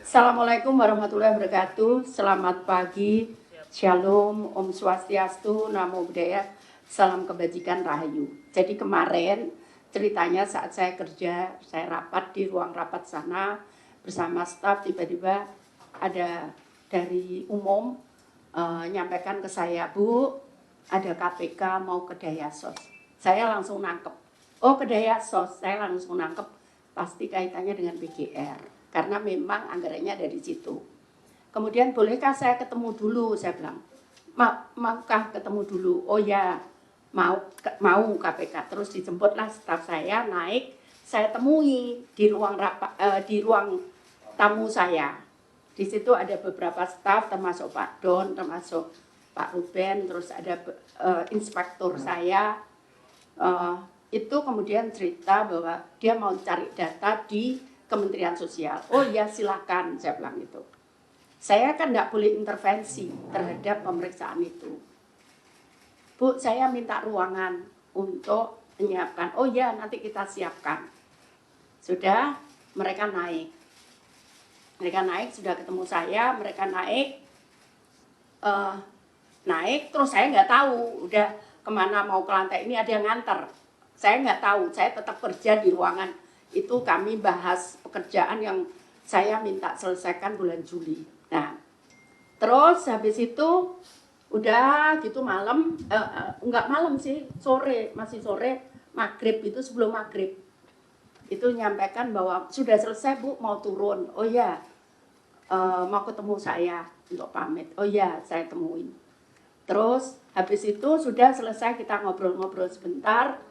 Assalamualaikum warahmatullahi wabarakatuh. Selamat pagi, Shalom, Om Swastiastu, Namo Buddhaya, salam kebajikan Rahayu. Jadi kemarin ceritanya saat saya kerja, saya rapat di ruang rapat sana bersama staf, tiba-tiba ada dari umum nyampaikan ke saya, Bu, ada KPK mau ke Dayasos. Saya langsung nangkep. Oh, ke Dayasos, saya langsung nangkep pasti kaitannya dengan PGR. Karena memang anggarannya ada di situ. Kemudian bolehkah saya ketemu dulu? Saya bilang, maukah ketemu dulu? Oh ya, mau KPK. Terus dijemputlah staf saya naik, saya temui di ruang di ruang tamu saya. Di situ ada beberapa staf, termasuk Pak Don, termasuk Pak Ruben, terus ada inspektur saya. Itu kemudian cerita bahwa dia mau cari data di Kementerian Sosial. Oh ya silakan, saya bilang itu. Saya kan nggak boleh intervensi terhadap pemeriksaan itu. Bu, saya minta ruangan untuk menyiapkan. Oh ya, nanti kita siapkan. Sudah, mereka naik. Mereka naik, sudah ketemu saya, mereka naik. Naik, terus saya nggak tahu udah kemana mau ke lantai ini, ada yang nganter. Saya nggak tahu, saya tetap kerja di ruangan. Itu kami bahas pekerjaan yang saya minta selesaikan bulan Juli. Nah, terus habis itu udah gitu malam, enggak malam sih, sore, masih sore, maghrib itu sebelum maghrib. Itu nyampaikan bahwa sudah selesai Bu, mau turun. Oh ya, mau ketemu saya untuk pamit. Oh ya, saya temuin. Terus habis itu sudah selesai kita ngobrol-ngobrol sebentar.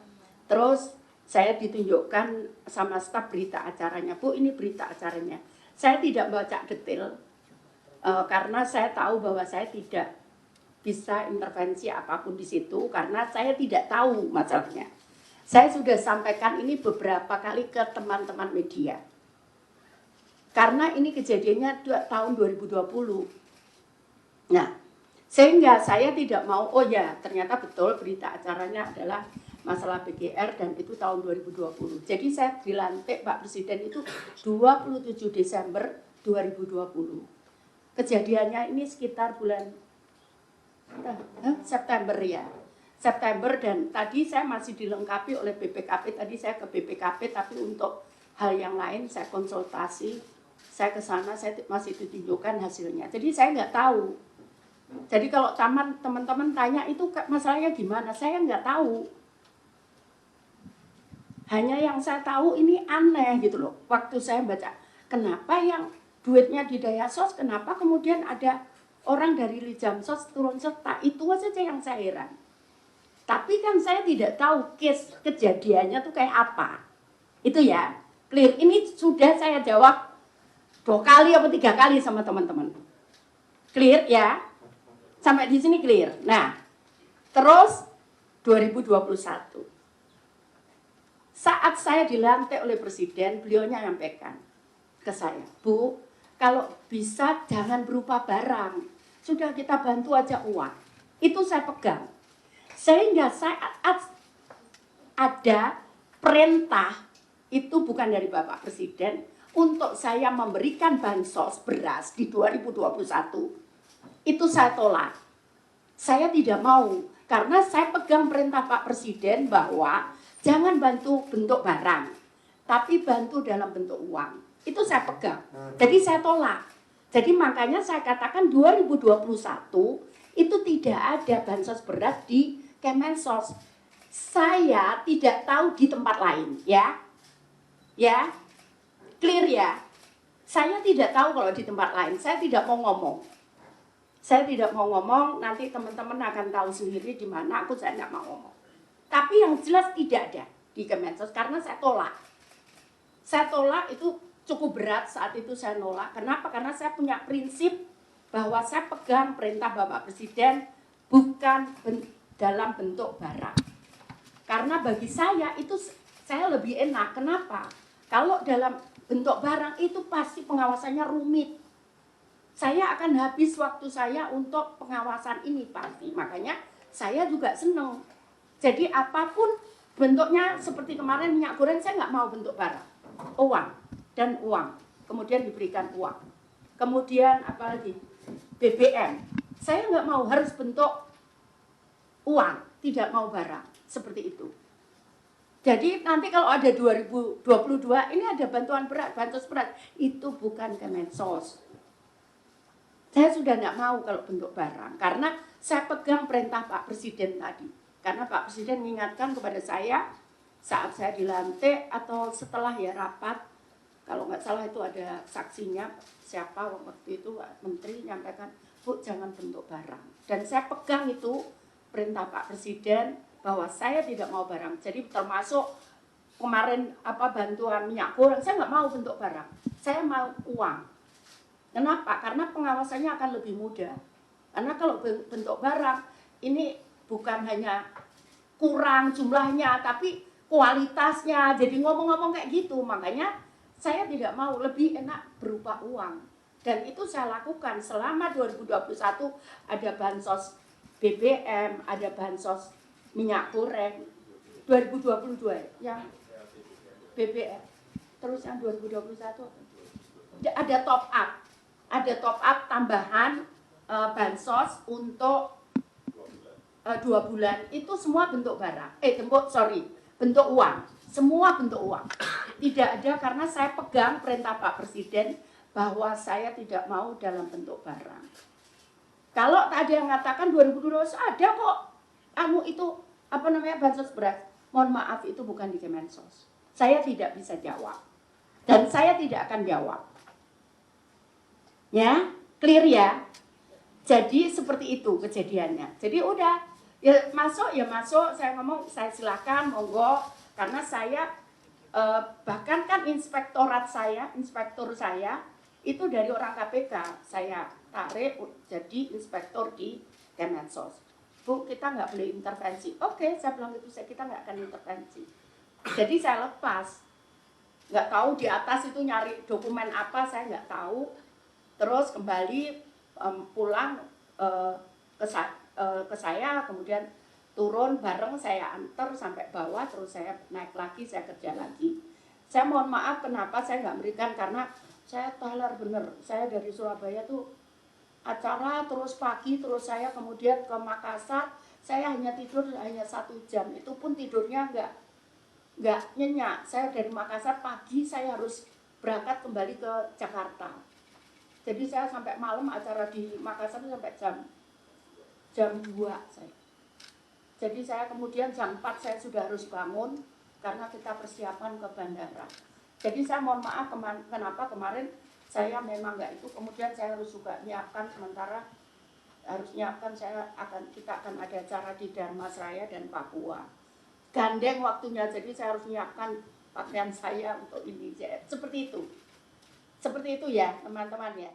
Terus saya ditunjukkan sama staf berita acaranya. Bu, ini berita acaranya. Saya tidak baca detail karena saya tahu bahwa saya tidak bisa intervensi apapun di situ karena saya tidak tahu masalahnya. Saya sudah sampaikan ini beberapa kali ke teman-teman media. Karena ini kejadiannya tahun 2020. Nah, sehingga saya tidak mau, oh ya ternyata betul berita acaranya adalah masalah PGR dan itu tahun 2020. Jadi saya dilantik Pak Presiden itu 27 Desember 2020. Kejadiannya ini sekitar bulan September ya. September dan tadi saya masih dilengkapi oleh BPKP. Tadi saya ke BPKP tapi untuk hal yang lain saya konsultasi. Saya ke sana, saya masih ditunjukkan hasilnya. Jadi saya nggak tahu. Jadi kalau teman-teman tanya itu masalahnya gimana, saya nggak tahu. Hanya yang saya tahu ini aneh gitu loh. Waktu saya baca, kenapa yang duitnya di Dayasos, kenapa kemudian ada orang dari Lijamsos turun serta, itu saja yang saya heran. Tapi kan saya tidak tahu case kejadiannya tuh kayak apa. Itu ya, clear. Ini sudah saya jawab 2 kali atau 3 kali sama teman-teman. Clear ya? Sampai di sini clear. Nah, terus 2021. Saat saya dilantik oleh Presiden, beliaunya menyampaikan ke saya, Bu, kalau bisa jangan berupa barang, sudah kita bantu aja uang. Itu saya pegang. Sehingga saat ada perintah, itu bukan dari Bapak Presiden, untuk saya memberikan bansos beras di 2021, itu saya tolak. Saya tidak mau, karena saya pegang perintah Pak Presiden bahwa jangan bantu bentuk barang, tapi bantu dalam bentuk uang. Itu saya pegang. Jadi saya tolak. Jadi makanya saya katakan 2021 itu tidak ada bansos beras di Kemensos. Saya tidak tahu di tempat lain, ya. Ya. Clear ya. Saya tidak tahu kalau di tempat lain. Saya tidak mau ngomong. Saya tidak mau ngomong, nanti teman-teman akan tahu sendiri di mana saya tidak mau ngomong. Tapi yang jelas tidak ada di Kemensos karena saya tolak. Saya tolak itu cukup berat saat itu saya nolak. Kenapa? Karena saya punya prinsip bahwa saya pegang perintah Bapak Presiden bukan dalam bentuk barang. Karena bagi saya itu saya lebih enak. Kenapa? Kalau dalam bentuk barang itu pasti pengawasannya rumit. Saya akan habis waktu saya untuk pengawasan ini pasti. Makanya saya juga senang. Jadi apapun bentuknya seperti kemarin minyak goreng, saya nggak mau bentuk barang. Uang dan uang. kemudian diberikan uang. Kemudian apalagi BBM, saya nggak mau, harus bentuk uang, tidak mau barang, seperti itu. Jadi nanti kalau ada 2022 ini ada bantuan berat, bansos berat, itu bukan Kemensos. Saya sudah nggak mau kalau bentuk barang, karena saya pegang perintah Pak Presiden tadi. Karena Pak Presiden mengingatkan kepada saya saat saya dilantik atau setelah ya rapat, kalau nggak salah itu ada saksinya, siapa waktu itu Menteri nyampaikan, Bu jangan bentuk barang. Dan saya pegang itu perintah Pak Presiden bahwa saya tidak mau barang. Jadi termasuk kemarin bantuan minyak goreng, saya nggak mau bentuk barang, saya mau uang. Kenapa? Karena pengawasannya akan lebih mudah. Karena kalau bentuk barang, ini bukan hanya kurang jumlahnya, tapi kualitasnya. Jadi ngomong-ngomong kayak gitu, makanya saya tidak mau, lebih enak berupa uang. Dan itu saya lakukan selama 2021, ada bansos BBM, ada bansos minyak goreng. 2022 yang BBM. Terus yang 2021 ada top up. Ada top up tambahan bansos untuk 2 bulan. Itu semua bentuk barang. Bentuk uang. Semua bentuk uang. Tidak ada, karena saya pegang perintah Pak Presiden bahwa saya tidak mau dalam bentuk barang. Kalau tak ada yang mengatakan 2012 ada kok itu bansos beras. Mohon maaf, itu bukan di Kemensos. Saya tidak bisa jawab. Dan saya tidak akan jawab. Ya, clear ya. Jadi seperti itu kejadiannya. Jadi udah, ya masuk, saya ngomong, saya silakan, monggo. Karena saya, bahkan kan inspektor saya, itu dari orang KPK. Saya tarik jadi inspektor di Kemensos. Bu, kita nggak boleh intervensi. Oke, saya bilang itu, kita nggak akan intervensi. Jadi saya lepas. Nggak tahu di atas itu nyari dokumen apa, saya nggak tahu. Terus kembali pulang ke saya, kemudian turun bareng, saya antar sampai bawah, terus saya naik lagi, saya kerja lagi. Saya mohon maaf kenapa saya nggak berikan, karena saya talar bener. Saya dari Surabaya tuh acara terus pagi, terus saya kemudian ke Makassar, saya hanya tidur 1 jam, itu pun tidurnya nggak nyenyak. Saya dari Makassar pagi, saya harus berangkat kembali ke Jakarta. Jadi saya sampai malam acara di Makassar itu sampai jam 2 saya. Jadi saya kemudian jam 4 saya sudah harus bangun karena kita persiapan ke bandara. Jadi saya mohon maaf kenapa kemarin saya memang nggak itu, kemudian saya harus juga menyiapkan, sementara harus menyiapkan, kita akan ada acara di Dharmasraya dan Papua. Gandeng waktunya, jadi saya harus menyiapkan pakaian saya untuk ini. Seperti itu ya teman-teman ya.